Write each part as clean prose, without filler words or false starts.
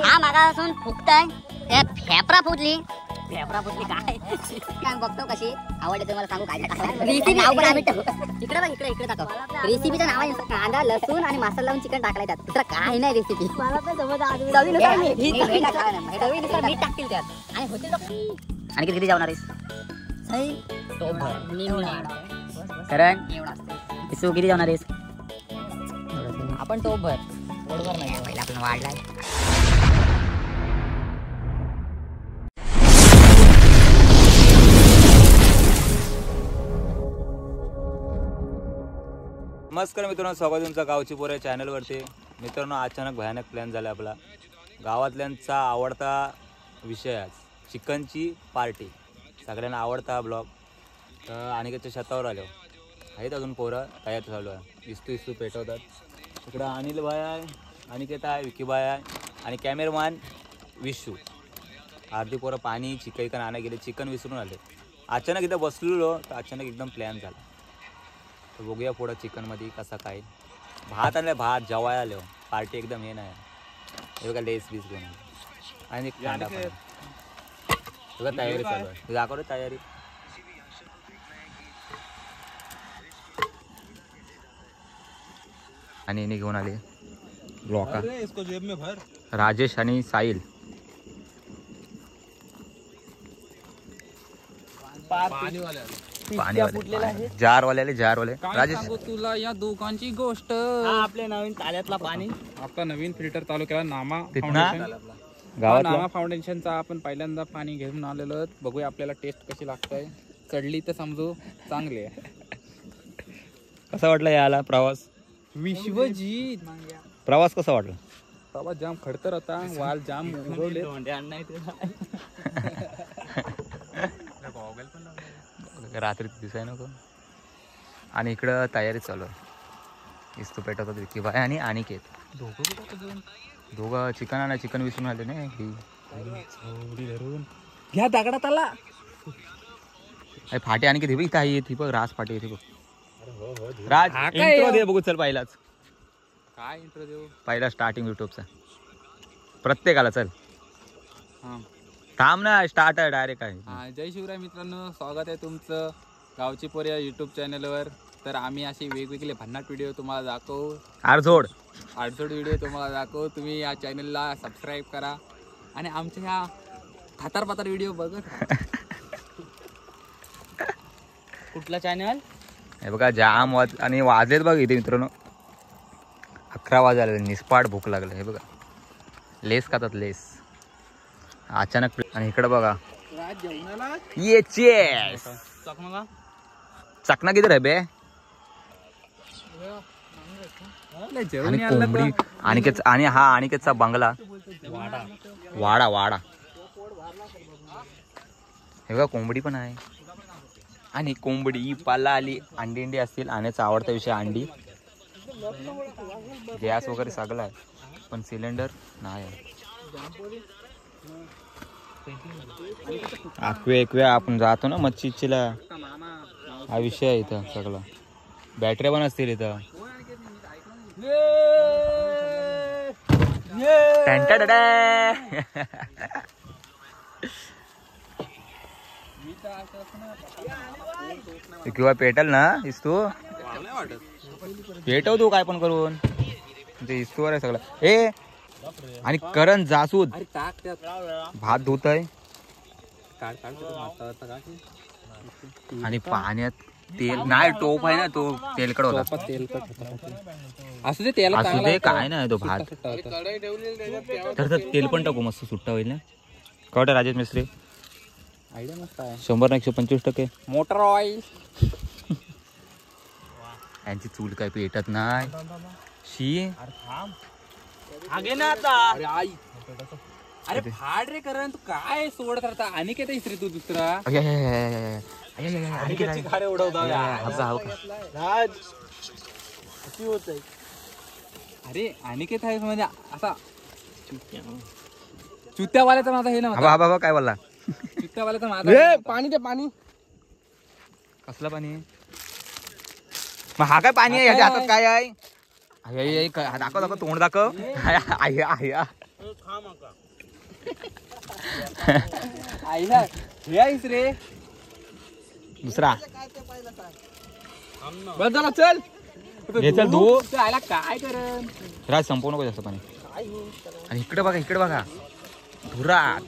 हा मागासून फुकताय फेफरा फुटली काय काय बघतो कशी आवडते तुम्हाला सांगू काय रेसिपी नाव पण आम्ही इकडे बघ इकडे दाखव रेसिपीचं नाव आहे कांदा लसूण आणि मसाला लावून चिकन टाकलाय त्यात दुसरा काय नाही रेसिपी मीठ टाकतील त्यात आणि होतील आणि किती जाणार आहेस कारण किती किती जाणार आहेस आपण तो भर नाही पहिला आपण वाढलाय नमस्कार मित्रांनो, स्वागत तुमचं गावची पोरं या चॅनलवरती. मित्रांनो, अचानक भयानक प्लॅन झाला आपला. गावातल्यांचा आवडता विषय आज चिकनची पार्टी. सगळ्यांना आवडता हा ब्लॉग. तर अनिकेतच्या छतावर आलो आहेत अजून पोरं तयार चालू आहे. इस्तू पेटवतात. इकडं अनिल भाई आहे, अनिकेत आहे, विकी भाई आहे आणि कॅमेरामॅन विशू. अर्धी पोरं पाणी चिकन आणायला गेले, चिकन विसरून आले. अचानक इथं बसलेलो तर अचानक एकदम प्लॅन झाला. तर बघूया पुढं चिकनमध्ये कसा काय. भात आणलं, भात जेवायला आलो. पार्टी एकदम हे नाही हे बघा, लेस बीस घेऊन आणि कांदा पण बघा. तयारी चालू आहे, दाखवतो तयारी. आणि यांनी घेऊन आले ब्लॉका राजेश आणि साहिल. जारवाले राजेश, तुला या दुकानची गोष्ट. आपल्या नवीन ताल्यातला पाणी, आपला नवीन फिल्टर चालू केला नामा फाउंडेशनचा. आपण पहिल्यांदा पाणी घेऊन आलेलो. बघूया आपल्याला टेस्ट कशी लागतंय. चढली तर समजू चांगली आहे. कसा वाटला याला प्रवास? विश्वजीत, प्रवास कसा वाटला? प्रवास जाम खडतर होता. वाल जाम उगवले. रात्री दिसाय नको. आणि इकडं तयारी चालू आहे. इस्तू पेटवतात विकी भाई आणि अनिकेत. दोघं चिकन आणा, चिकन विसरून आले नाही. घ्या दगडात आला फाटे आणि किती इथं आहे बघ. राज फाटे येते बघ. राज इंट्रो दे बघू. चल पहिलाच काय इंट्रो देऊ? पहिला स्टार्टिंग युट्यूबचा प्रत्येकाला. चल थांब ना, स्टार्ट आहे डायरेक्ट आहे. जय शिवराय मित्रांनो, स्वागत आहे तुमचं गावची पोरी या यूट्यूब चॅनलवर. तर आम्ही अशी वेगवेगळे भन्नाट व्हिडिओ तुम्हाला दाखवू. आडझोड व्हिडिओ तुम्हाला दाखवू. तुम्ही या चॅनलला सबस्क्राईब करा आणि आमच्या ह्या थातार व्हिडिओ बघत. कुठला चॅनल? हे बघा जाम आणि वाजलेत बघ इथे मित्रांनो. 11 वाजले. निस्पाट भूक लागले. हे बघा लेस खातात, लेस अचानक. आणि इकडे बघा ये चेस. चकना किती रे बे? आणि कोंबडी अनिकेत आणि हा अनिकेतचा बंगला वाडा. हे बघा कोंबडी पण आहे. आणि कोंबडी पाला आली. अंडी असतील. आण्याचा आवडता विषय अंडी. गॅस वगैरे सगळं आहे पण सिलेंडर नाही आहे. एकव्या आपण जातो ना मच्छीला, हा विषय आहे इथं सगळं. बॅटऱ्या पण असतील इथं. किंवा पेटल ना इस्तू, पेटव तू काय पण करून. ते इस्तूवर आहे सगळं. हे आणि करण जासूद भात धुत आहे. आणि पाण्यात तेल नाही, टोप आहे ना तो तेलकट होता. असू दे काय नाही तो भात. तर तेल पण टाकू, मस्त सुट्टा होईल ना. कवटे राजेश मिस्त्री आयडिया मस्त आहे. 100 ना 125% मोटर ऑइल. यांची चूल काय पेटत नाही. शी आगे ना आता. अरे फाड रे करण, तू काय सोडत राहता? अनिकेत रे तू दुसरा. अरे अनिकेत आहे म्हणजे असा चुत्यावाल्याचा माझा हे ना. बाबा काय बोलला? चुत्यावाल्याचा माझा. पाणी दे, पाणी. कसलं पाणी? मग हा काय पाणी आहे याच्या हातात काय आहे दाखव दाखव तोंड दाखव आया आईला हे आहेस रे दुसरा बस झाला चल हे चल धू आईला काय करन राज संपवू नको जास्त पाणी आणि इकडे बघा धुरात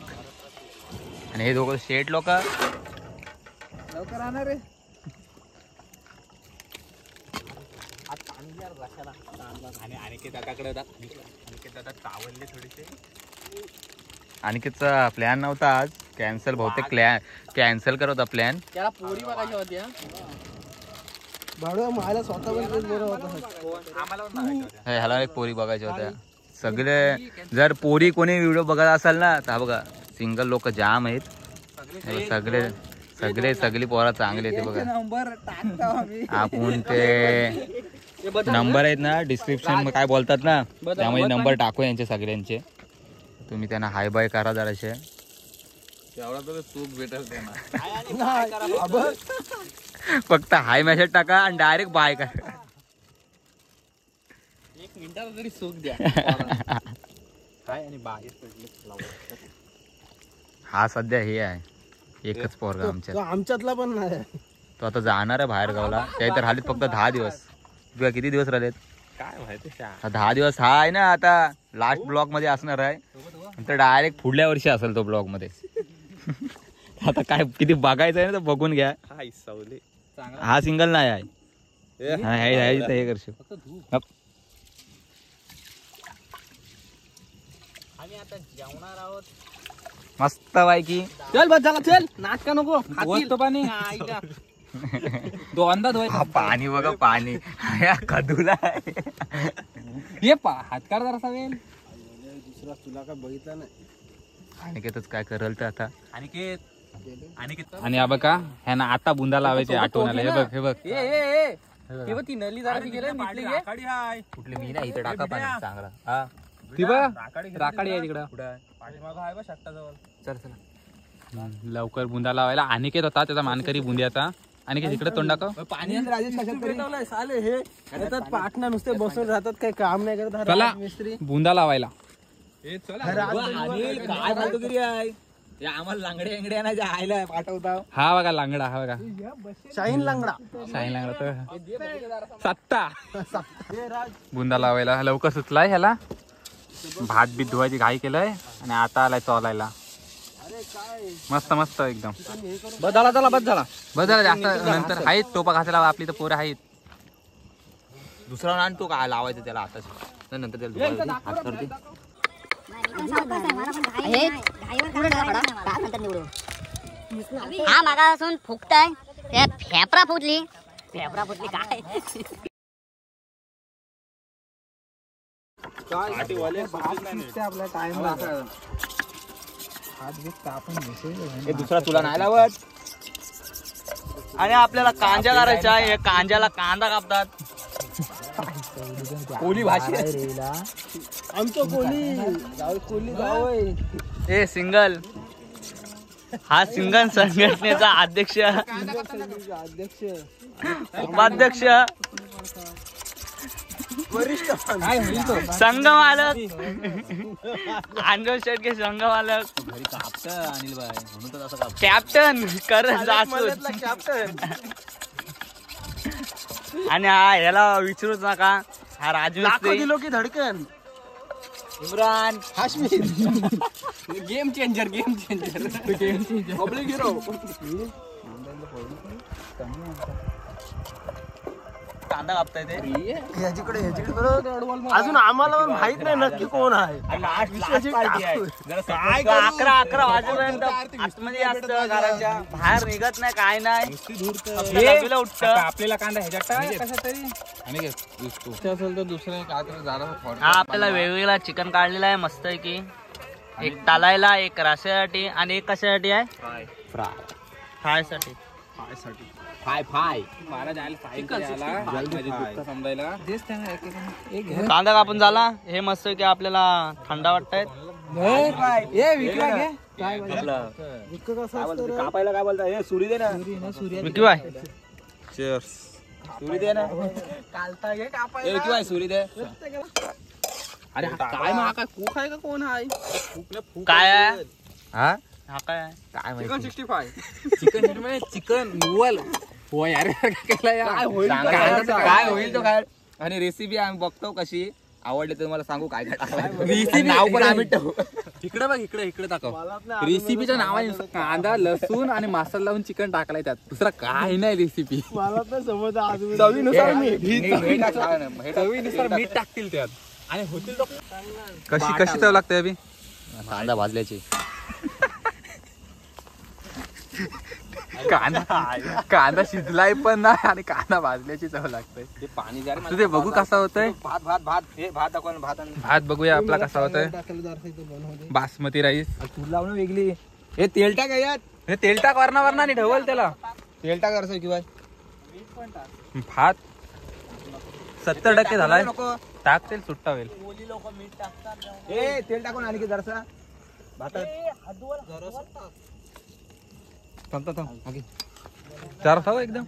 आणि हे दोघं शेट लोक लवकर आणा रे अनिकेतचा प्लॅन नव्हता आज कॅन्सल बहुतेक कॅन्सल करत होता प्लॅन त्याला पोरी बघायच्या होत्या ह्याला एक पोरी बघायच्या होत्या सगळे जर पोरी कोणी व्हिडिओ बघत असाल ना तर हा बघा सिंगल लोक जाम आहेत सगळी पोरा चांगले ते बघा आपण ते नंबर आहेत ना डिस्क्रिप्शन काय बोलतात ना त्यामध्ये नंबर टाकू यांचे सगळ्यांचे तुम्ही त्यांना हाय बाय करा जराशे चूक भेटेल फक्त हाय मेसेज टाका आणि डायरेक्ट बाय करा 1 मिनिटाला तरी चूक द्या काय आणि हा सध्या हे आहे एकच पोरगा आमच्यातला पण नाही तो आता जाणार आहे बाहेर गावला काही तर राहिलेत फक्त 10 दिवस किंवा किती दिवस राहिलेत काय माहिती 10 दिवस हा आहे ना आता लास्ट ब्लॉक मध्ये असणार आहे नंतर डायरेक्ट पुढल्या वर्षी असेल तो ब्लॉक मध्ये आता काय किती बघायचं आहे ना तर बघून घ्या हा सिंगल नाही आहे हे करशील आम्ही आता जेवणार आहोत मस्त पैकी चल बस झाला चल नाटका नको खातील पाणी दोनदा धुवायचं हा पाणी बघा पाणी या कदूला हे हातकार जरा वेल दुसरा तुला काय बघितला नाही अनिकेतच काय करल तर आता अनिकेत आणि हा बघा ह्याना आता बुंदा लावायचे आठवण आलं हे बघ हे बघ ती नली जरा कुठली मी नाही इथं टाका पाणी चांगला हा ती बघ राकाडी आहे तिकडं चल चला लवकर बुंदा लावायला अनिकेत होता त्याचा मानकरी बुंद्याचा अनिकेत इकडे तोंड दाखव पाणी राजेश कशात साले हे येतात पाटणा नुसते बसून राहतात काही काम नाही करत चला मिस्त्री बुंदा लावायला काय फालतूगिरी आहे आम्हाला लांगडे अंगड्या नाही आयला पाठवता हा बघा लांगडा हा बघा शाहीन लांगडा साईन लांगडा तर सत्ता बुंदा लावायला लवकर सुचलाय ह्याला भात बीत धुवायची घाई केलंय आणि आता आलाय चोलायला मस्त मस्त एकदम बस झाला चला बस झाला बस झालं जास्त नंतर आहेत टोपा घासायला आपली तर पोरं आहेत दुसरा नाण तो काय लावायचं त्याला आताच नंतर त्याला हात करते हा मागासून फुकताय त्या फेफरा फुटली काय हे दुसरा तुला नाही लावत आणि आपल्याला कांजा करायचा आहे कांद्याला कांदा कापतात कोली भाषे आमचं कोली गाव ए सिंगल हा सिंगल संघटनेचा अध्यक्ष अध्यक्ष उपाध्यक्ष वरिष्ठ संघ मालक अनगव शेटके संघ मालक अनिल भाई म्हणून कॅप्टन करत कॅप्टन आणि हा याला विचारूच नका हा राजू दिलो की धडकन Imran Hashmi game changer public hero कांदा कापताय ते ह्याच्याकडे अजून आम्हाला पण माहित नाही नक्की कोण आहे अकरा वाजेपर्यंत आतमध्ये असतं घराच्या बाहेर निघत नाही काय नाही उठत आपल्याला कांदा ह्याच्यात कशा तरी असेल तर दुसरं काय तरी झालं हा आपल्याला वेगवेगळा चिकन काढलेला आहे मस्त आहे की एक तलायला एक रस्यासाठी आणि एक कशासाठी आहे फ्राय साठी कांदा कापून झाला हे मस्त की आपल्याला थंडा वाटतायत कापायला काय बोलता हे सुरी दे ना विक्यू आहे सुरी दे ना. कालता घे ए, कापायला. किंवा सुरी दे. अरे हा काय मग हा काय कुक आहे का कोण आहे? काय आहे हा हा काय काय चिकन माहिती 65. चिकन चिकन नुवल हो यार केला यार. काय होईल सांगा, तो सांगा, खायचा? सांगा. काय होईल तो काय. आणि रेसिपी आम्ही बघतो कशी आवडली तर तुम्हाला सांगू काय काय रेसिपी नाव पण आम्ही ठेवू. इकडे बघ इकडे दाखव. मला नाही रेसिपीच्या नावाने नुसतं कांदा लसूण आणि मसाला लावून चिकन टाकलाय त्यात दुसरा काय नाही रेसिपी. मला तर समज अजून चवीनुसार चवीनुसार मीठ टाकतील त्यात आणि होतील तो. कशी कशी चव लागते अभि कांदा भाजल्याची. कांदा शिजलाय पण नाही आणि कांदा भाजल्याची चव लागते. ते पाणी जरा तुझे बघू कसा होतंय. भात भात भात हे भात दाखव ना, भात आणि भात बघूया आपला कसा होतोय. टाकलं जरासं इथं बनवते. बासमती राईस. तूर लावणं वेगळी. हे तेल टाक यात. हे तेल टाक वरना आणि ढवल त्याला. तेल टाक जरासं किंवा भात 70% झालाय. नको. टाक तेल सुट्टा होईल. ए तेल टाकून आणि की जरासा भातात जरा खाऊ एकदम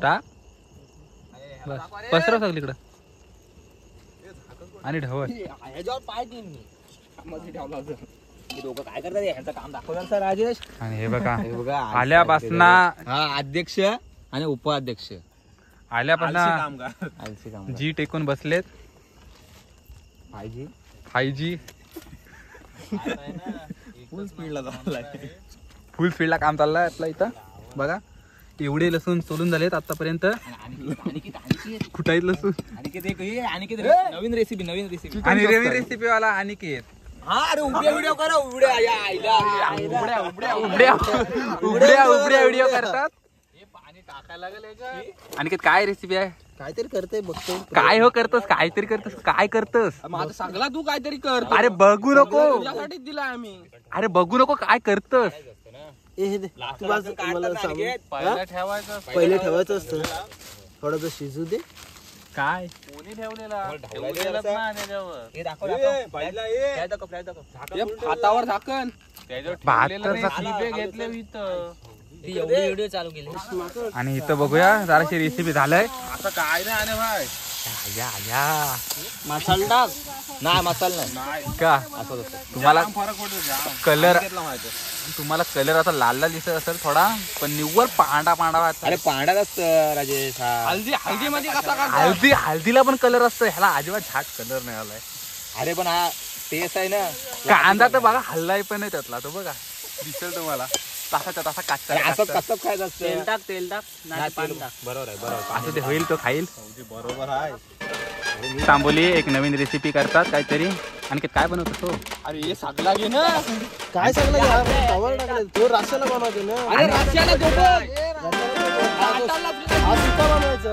टाक बस पसरव सगळीकडं आणि ढवळ. ह्याच्यावर पाय देईन मी. मध्ये ठेवला होता. हे दोघं काय करतात ह्यांचं काम दाखवलं सर राजेश. आणि हे बघा हे बघा आल्यापासून हा अध्यक्ष आणि उपाध्यक्ष आल्यापासून आलसी काम जी टेकून बसलेत. पाहिजे हायजी फुल स्पीडला झालाय. फुल स्पीडला काम चाललंय आपलं इथं. बघा एवढे लसूण सोलून झालेत आतापर्यंत. कुठाईत लसूण नवीन रेसिपी आणि रेसिपी वाला अनिकेत. हा अरे उभ्या व्हिडिओ करा उभ्या या आईला उबड्या व्हिडिओ करतात. अनिकेत काय रेसिपी आहे. काहीतरी करते बघतो. काय हो करतोस काहीतरी करतोस काय करतोस. माझा सगळा तू काहीतरी कर. अरे बघू नको. तुझ्यासाठीच दिला आम्ही. अरे बघू नको काय करतोस. हे दे. तू मला सांग. पहिलं ठेवायचं पहिले ठेवायचं असतं. थोडं शिजू दे. काय हे दाखव हातावर झाकण. घेतले आणि इथं बघूया जराशी रेसिपी झालंय. आता काय नाही आले भाई. मसाला टाक. नाही मसाला नाही का तुम्हाला फरक पडतो. कलर कलर आता लाल लाल दिसत असेल थोडा पण निव्वळ पांढरा वाटतं. अरे पांढराच असतं राजेश. हल्दी मध्ये कसा का हळदीला पण कलर असतो. ह्याला अजिबात झाट कलर नाही आलाय. अरे पण हा टेस्ट आहे ना. कांदा तर बघा हल्लाय पण नाही त्यातला. तो बघा दिसेल तुम्हाला तसा असं काचा कसं खायचं असतं. तेल टाक बरोबर आहे असं ते होईल तो खाईल. बरोबर आहे. तांबोली एक नवीन रेसिपी करतात काहीतरी. आणि काय बनवतो तो. अरे हे सगळा घे ना. काय सगळं तवर टाकलं तो रस्स्याला बनवते ना. अरे रस्स्याला तो बनवायचं.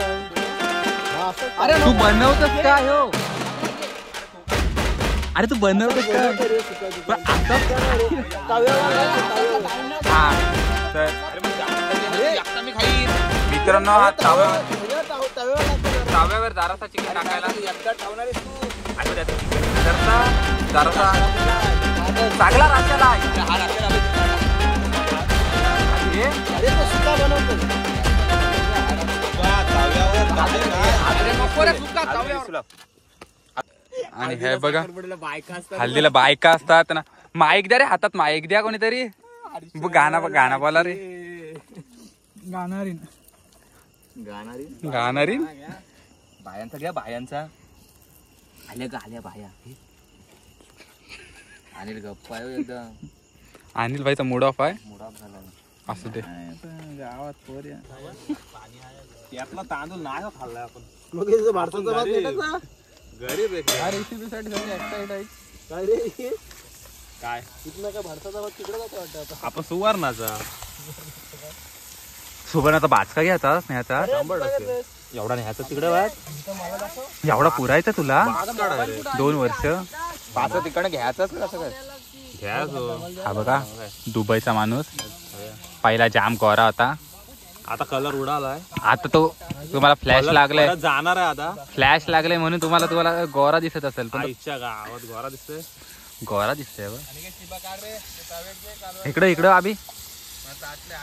अरे तू बनवतोस काय हो. अरे तू बनवतोस काय हा तर मित्रांनो हा ताव्यावर जरासा चिकन टाकायला जरासा चांगला राशाला आहे. अरे तो सुका बनवतो. आणि हे बघा हल्दीला बायका असतात ना. माईक द्या रे हातात. माईक द्या कोणीतरी. गाणं बोला रे. गाणारी बायांचा घ्या बायांचा. आल्या बाया. अनिल गप्पा एकदम. अनिल भाईचा मूड ऑफ आहे. मुडाप झाला. असू दे. गावात पोर यातला तांदूळ नाही खाल्लाय आपण. मग भारताचा भात भेटायचा. गरीब रेसिपीसाठी एक्साइट आहे. काय रे काय इथनं काय भारताचा भात तिकडे जातो वाटतं आता. आपण सुवर्णाचा बाचका घ्यायचा स्नेहाचा. एवढा न्यायचा तिकडे वाट. एवढा पुरायचा तुला 2 वर्ष. पाच तिकडे घ्यायचंच कसं काय घ्यायचो. हा बघा दुबईचा माणूस. पहिला जाम गोरा होता. आता कलर उडालाय. आता तो तुम्हाला फ्लॅश लागलाय. जाणार आहे आता. फ्लॅश लागले म्हणून तुम्हाला गोरा दिसत असेल पण इच्छा गावात गोरा दिसतोय. गोरा दिसतोय. इकडे अभि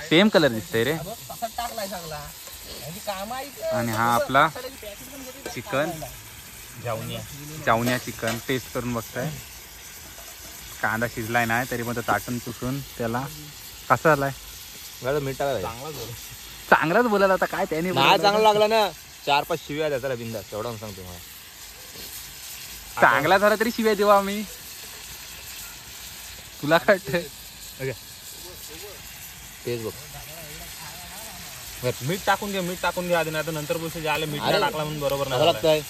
सेम कलर दिसतंय रे. तसा टाकलाय सगळा आणि काम आहे. आणि हा आपला चिकन जाऊन चावण्या चिकन टेस्ट करून बघताय. कांदा शिजलाय नाही तरी पण तो ताटून चुकून त्याला कसा आलाय. मीठ टाकायला चांगलाच बोलायला आता काय त्याने नाही चांगला लागला ना. 4-5 शिव्या द्या त्याला बिंदास तेवढा सांगतो मला. चांगला झाला तरी शिव्या देऊ आम्ही. तुला काय वाटतंय? तेच बघ. मीठ टाकून घे आधी, नाही तर नंतर बोलतो जे आले मीठ अरे, टाकला म्हणून बरोबर कसं नाही लागतंय.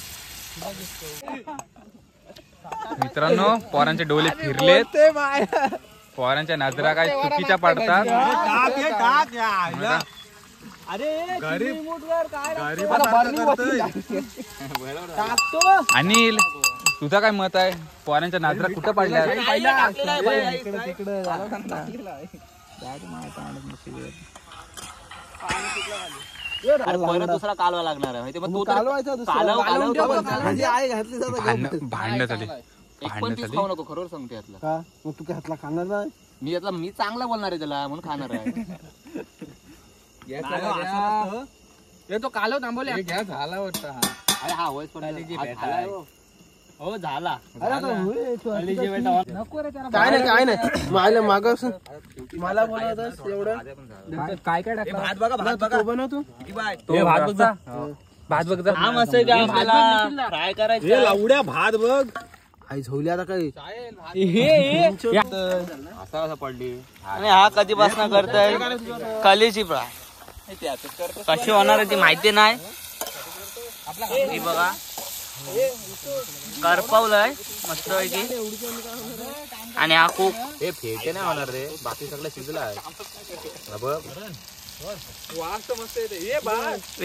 मित्रांनो पोरांचे डोले फिरलेत. पोरांच्या नजरा काय चुकीच्या पडतात. अनिल तुझं काय मत आहे. पोरांच्या नजरा कुठं पडल्या. दुसरा कालवा लागणार आहे. भांडण झाले. एक पण पीस खाऊ नको, खरोखर सांगते यातला. मग तू काय हातला खाणार नाही. मी चांगला बोलणार आहे त्याला म्हणून खाणार आहे. तो कालव थांबवले घ्या झाला वाटतं. अरे हा होय हो झाला. काय नाही मला मागं मला बोलवत एवढं काय काय टाकलं. भात बघा बनवतो भात बघ हा मस्त आहे. आपल्याला फ्राय करायचं. लावड्या भात बघ. आई झोली आता काय असा पडली. आणि हा कधीपासून करताय कलेची फ्राय. कशी होणार आहे ती माहिती नाही. ही बघा करपवलंय मस्त पैकी. आणि हा खूप हे फेटे नाही होणार रे. बाकी सगळं शिजलं आहे.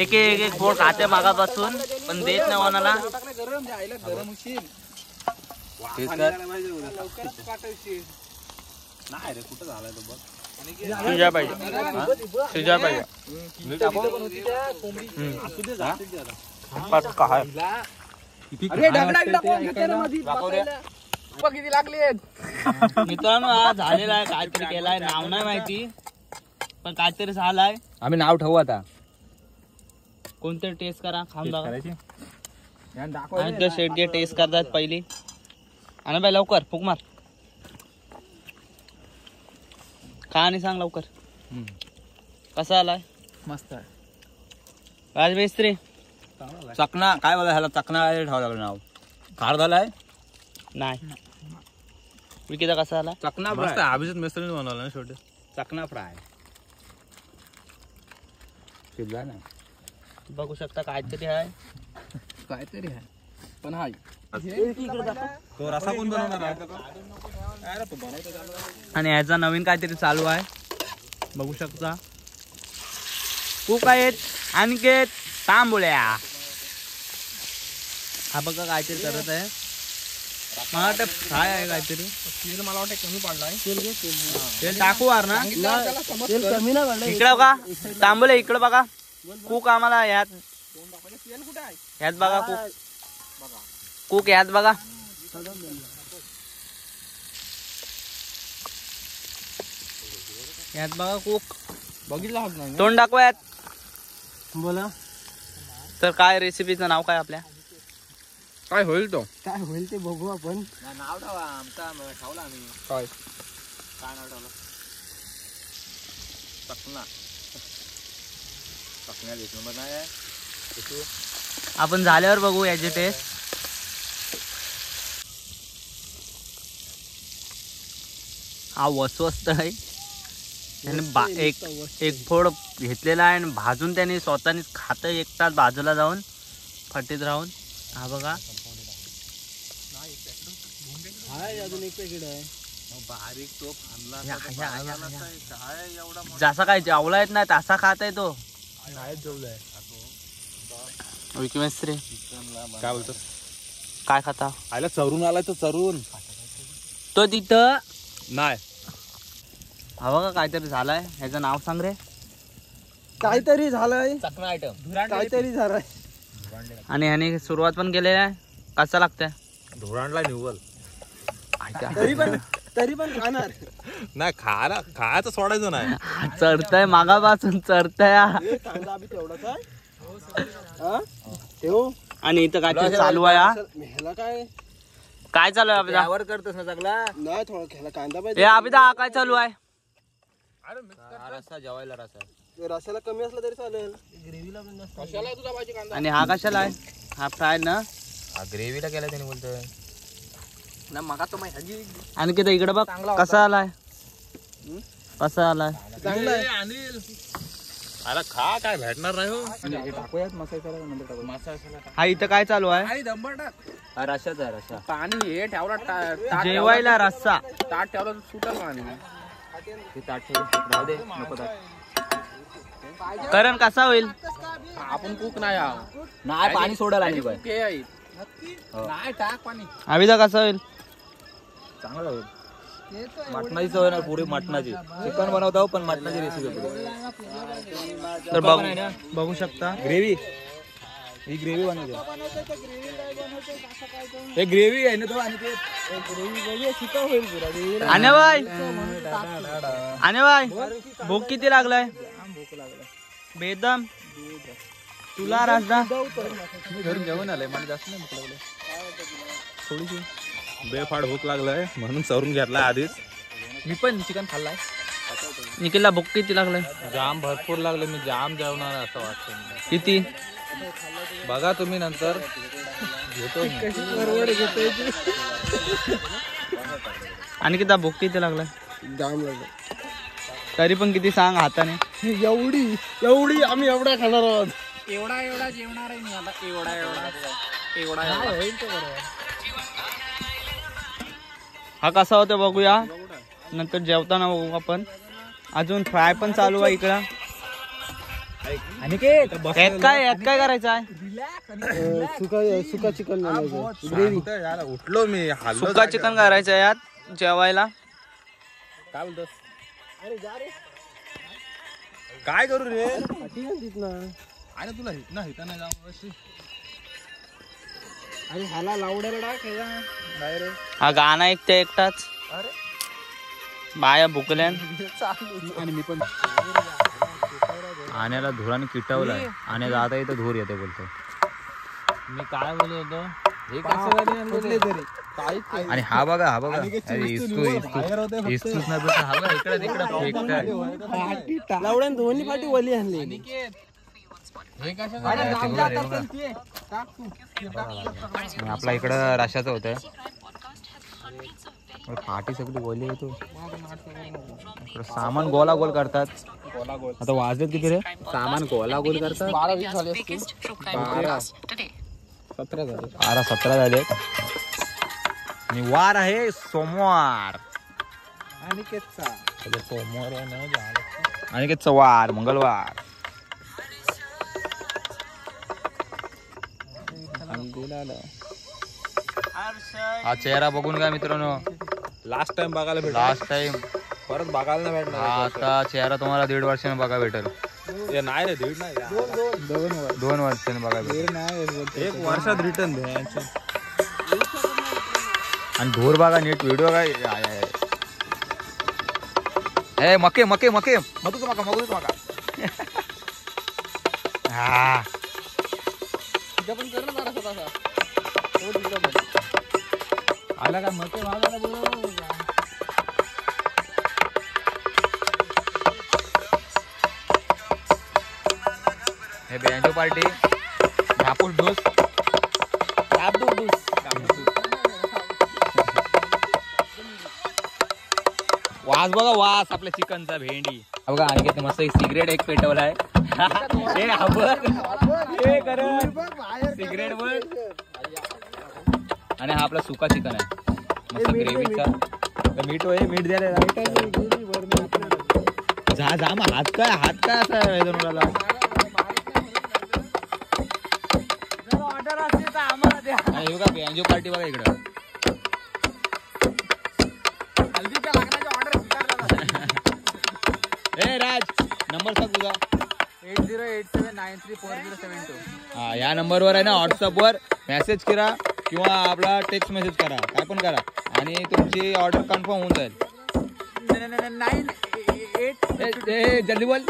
एक एक फोड खाते मागापासून पण देत नाही कोणाला. शिजा पाहिजे. मित्रांनो हा झालेला आहे. काहीतरी केलाय नाव नाही माहिती पण काहीतरी झालाय. आम्ही नाव ठेवू आता. कोणतरी टेस्ट करा खाऊन बघा. आणि ते शेट घे टेस्ट करतात पहिली. आणि बाई लवकर फुक मार. खा आणि सांग लवकर कसा आलाय. मस्त आहे. राजमिस्त्री चकना काय बोला ह्याला. चकना ठेवावं लागलं नाव. खार झालाय नाही. विकीचा कसा आला. चकना मस्त फ्राय. अभिजित मिस्त्रीने बनवला ना शेवटी. चकना फ्राय शिजला ना. बघू शकता काहीतरी आहे. काहीतरी आहे पण हाय. तो रसा कोण बनवणार. आणि ह्याचा नवीन काहीतरी चालू आहे. बघू शकता. खूप आहेत अनिकेत तांबुळ्या. हा बघा काहीतरी करत आहे. मला वाटतं फ्राय आहे काहीतरी. तेल मला वाटतं कमी पडलाय. तेल टाकू वार ना. कमी नाही पडलं. इकडं बघा तांबुळे. इकडं बघा कूक आम्हाला ह्यात ह्यात बघा कूक ह्यात बघा. ह्यात बघा कूक. बघितला होत नाही. तोंड दाखवा यात. बोला तर काय रेसिपीचं नाव काय आपल्या. काय होईल तो. काय होईल ते बघू आपण. नाव ठेवा. आमचा ठेवला आम्ही. काय काय नाव ठेवलं. चकना. चकना एक नंबर नाही आहे. आपण झाल्यावर बघू याची टेस्ट. हा वसवस्त आहे. त्याने एक फोड घेतलेला आहे आणि भाजून त्याने स्वतःने खात एक तास बाजूला जाऊन फटीत राहून. हा बघा अजून एक पॅकेट आहे. बारीक तो जसा काय जेवला येत नाही तसा खात आहे तो. विकिमिस्त्री काय बोलतो. काय खाता. आयला चरून आलाय तो चरून. तो तिथं नाही हा बघा काहीतरी झालाय. ह्याचं नाव सांग रे. काहीतरी झालंय. चकना आयटम. काहीतरी झालंय. आणि ह्याने सुरुवात पण केलेली आहे. कसा लागतंय. धुरांडला निव्वल. तरी पण तरी पण खाणार नाही. खायचं सोडायचं नाही. चढताय मागापासून चढताय कांदा बी तेवढाच आहे. ठेव. आणि इथं काय चालू आहे हा? ह्याला काय काय चालू आहे अभिदा? त्यावर करतोस ना सगळा नाही थोडं ह्याला कांदा हे पाहिजे. अभिदा हा काय चालू आहे? रस्सा जेवायला रस्सा. रस्याला कमी असला तरी चालेल. ग्रेव्हीला पण जास्त. कशाला तुझा पाहिजे कांदा? आणि हा कशाला आहे? हा फ्राय ना? ग्रेव्हीला केला त्याने बोलतोय. ना मगा तो माहिती आणि किती इकडे बघ कसा आलाय, कसा आलाय. चांगला आहे. अरे खा काय भेटणार नाही हो. टाकूयात मसाला नंतर टाकू. मसाला हा इथं काय चालू आहे? दंबर टाक. हा रस्साच आहे रस्सा. पाणी हे ठेवला जेवायला रस्सा. ताट ठेवला सुटल पाणी. ते ताट ठेव. राहू दे नको ताट. करण कसा होईल? आपण कुक नाही आहोत. नाही पाणी सोडायला आणि बाय. ते आहे. नाही टाक पाणी. अभिदा कसा होईल? चांगला होईल. मटणाची सवय ना पुरी मटणाची. चिकन बनवतो पण मटणाची रेसिपी तर बघू शकता ग्रेव्ही. ही ग्रेव्ही बनवते. हे ग्रेव्ही आहे ना तो. आणि ते चिकन होईल पुरा. आणि बाय आणि बाय भूक किती लागलाय? बेदम तुला राजदा मी घरून जेवण आलंय. मला जास्त नाही भूक लागली. थोडीशी बेफाड भूक लागलाय म्हणून सरून घेतलाय आधीच. मी पण चिकन खाल्लाय. निखिलला भूक किती लागलाय? जाम भरपूर लागले. मी जाम जेवणार असं वाटतं. किती? बघा तुम्ही नंतर घेतो. आणि किती भूक किती लागलाय? जाम लागलं. तरी पण किती सांग हाताने. एवढी आम्ही एवढा खाणार आहोत. एवढा जेवणार आहे मी आता. एवढा होईल तो बरोबर. हा कसा होता बघूया नंतर जेवताना बघू आपण. अजून फ्राय पण चालू आहे इकडं. आणि यात काय करायचं आहे? सुका चिकन ग्रेव्ही. उठलो मी. सुका चिकन करायचं आहे यात जेवायला. काय बोलतोस? काय करू रे? अरे तुला हित नाही जाऊ. अरे ह्याला लावड्याला टाक. रे हा गाणं ऐकते एकटाच. बाया भुकल्यान. आणि मी पण आण्याला धुराने किटावलाय. आणि जाता इथं धूर येते बोलतो. मी काय बोलत होतो? हे आणि हा बघा इस्तूच नाही भेटत. हा बघा इकडे तिकडे फेकताय. लावड्यान दोन्ही पाठी वली आणली. आपला इकडं रशाचं होतं. पाठी सगळी ओली येतो. सामान गोला गोल करतात. आता वाजलेत किती रे? सामान गोला गोल करतात. 12-17 झाले. आणि वार आहे सोमवार. अनिकेतचा वार मंगळवार. हा चेहरा बघून घ्या मित्रांनो. लास्ट टाइम बघायला भेटला. लास्ट टाइम परत बघायला नाही भेटणार. आता चेहरा तुम्हाला 1.5 वर्षाने बघा भेटेल. नाही रे 1.5 नाही. 2 वर्षाने बघा भेटेल. 1 वर्षात रिटर्न द्यायचे. आणि धूर बघा नीट. व्हिडिओ काय हे मके मधूच मका. हा पण कर ना जरा स्वतःचा. आला का मके मागायला बोलव. हे बँजो पार्टी. कापूस डोस. वास बघा वास आपल्या चिकनचा. भेंडी बघा. आणि मस्त सिगरेट एक पेटवलाय. सिगरेट बघ. आणि हा आपला सुका चिकन आहे मस्त ग्रेव्हीचा. मीठ द्यायला जा मग. हात काय असा वेदनूला. बघा बँजो पार्टी बघा इकडं. ए राज नंबर सांग तुझा. 8087934072. हा या नंबरवर आहे ना व्हॉट्सअपवर मेसेज करा किंवा आपला टेक्स्ट मेसेज करा. काय पण करा. आणि तुमची ऑर्डर कन्फर्म होऊन जाईल. जल्दी बोल.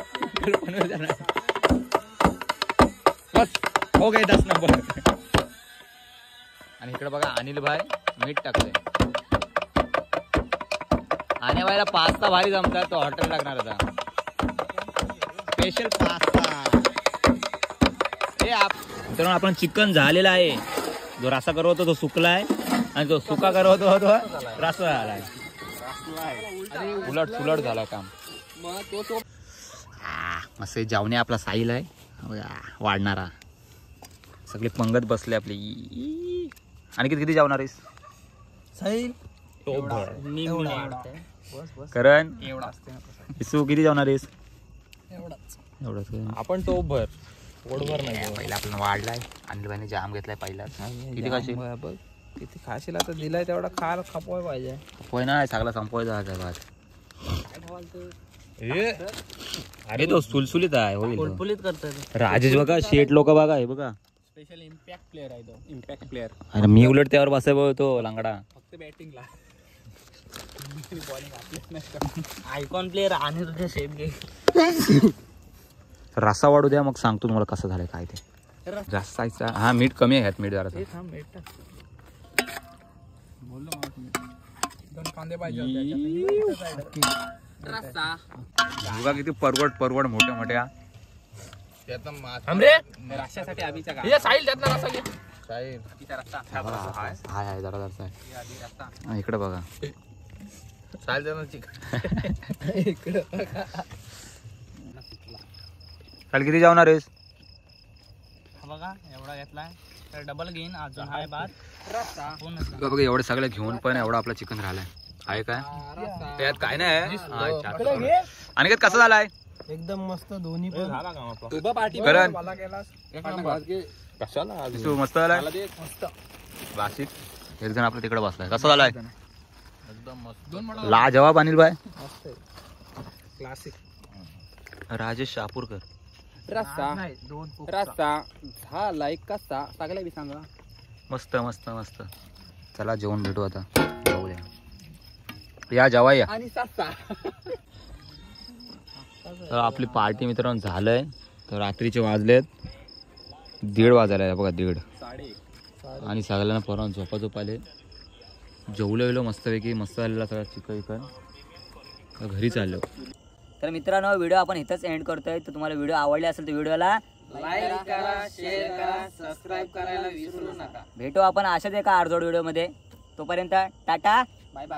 बस ओके 10 नंबर. आणि इकडे बघा अनिल भाई मीठ टाकले. आणि बाईला पास्ता भारी जमतात, तो हॉटेल लागणार होता. Special pasta. तर आपण चिकन झालेला आहे. जो रसा करत होतो तो सुकला आहे आणि जो सुका करत होतो तो रसा झालाय. उलट सुलट झाला काम. मस्त जेवणे आपला साहिल आहे वाढणारा. सगळे पंगत बसले आपली. आणि किती जेवणार आहेस साहिल? करण इसू किती जेवणार आहेस? एवढंच. आपण तो भर पोटभर नाही. पहिला आपण वाढलाय. अनिलबाईने जाम घेतलाय पहिला. किती खाशील? बघ किती खाशील. आता दिलाय तेवढा खायला खपवाय पाहिजे. होय ना, सगळा संपवायचा भात. अरे तो सुलसुलीत आहे. फुलफुलीत करतात राजेश बघा, शेट लोक बघा, हे बघा स्पेशल इम्पॅक्ट प्लेअर आहे तो. Impact player. अरे मी उलट त्यावर बसाय तो लांगडा. फक्त बॅटिंगला. आयकॉन प्लेअर आणि तुझे शेप घे. रस्सा वाढू द्या, मग सांगतो तुम्हाला कसं झालंय काय ते. जास्त आहे. हा मीठ कमी आहे ह्यात. मीठ जरा कांदे पाहिजे. बघा किती परवड मोठ्या मोठ्या. रश्श्यासाठी आधीच्या का साहिल त्यातला रस्सा घे. हाय जरा जरा आहे. इकडे बघा साहिल त्यातला चिकन. काल किती जेवणार आहेस? बघा एवढा घेतलाय तर डबल घेईन. अजून हाय भात रस्सा. बघा एवढे सगळे घेऊन पण एवढा आपला चिकन राहिलाय. आहे काय त्यात? काय नाही. आणि कसं झालाय? एकदम मस्त. दोन्ही पण झाला काम आपला. उभा पार्टी करण कशाला मस्त झालाय. बासिक एक जण आपल्या तिकडे बसलाय. कसं झालाय? एकदम मस्त. लाजवाब अनिल भाई. मस्त क्लासिक. राजेश शापूरकर. रस्सा झालाय कसा सगळ्या बी सांगा. मस्त मस्त मस्त. चला जेवण भेटू आता. जाऊया या जेवा या. आणि सस्सा. तर आपली पार्टी मित्रांनो झालंय. तर रात्रीचे वाजलेत 1:30 वाजायला. बघा 1:30. आणि सगळ्यांना परत झोपा आले. जेवलो मस्तपैकी. मस्त झालेला सगळा चिकन. घरी चाललो. तर मित्रांनो व्हिडिओ आपण इथंच एंड करतोय. तर तुम्हाला व्हिडिओ आवडले असेल तर व्हिडिओला लाईक करा, शेअर करा, सबस्क्राईब करायला विसरू नका. भेटू आपण अशाच एका अर्धोड व्हिडिओ मध्ये. तोपर्यंत टाटा बाय बाय.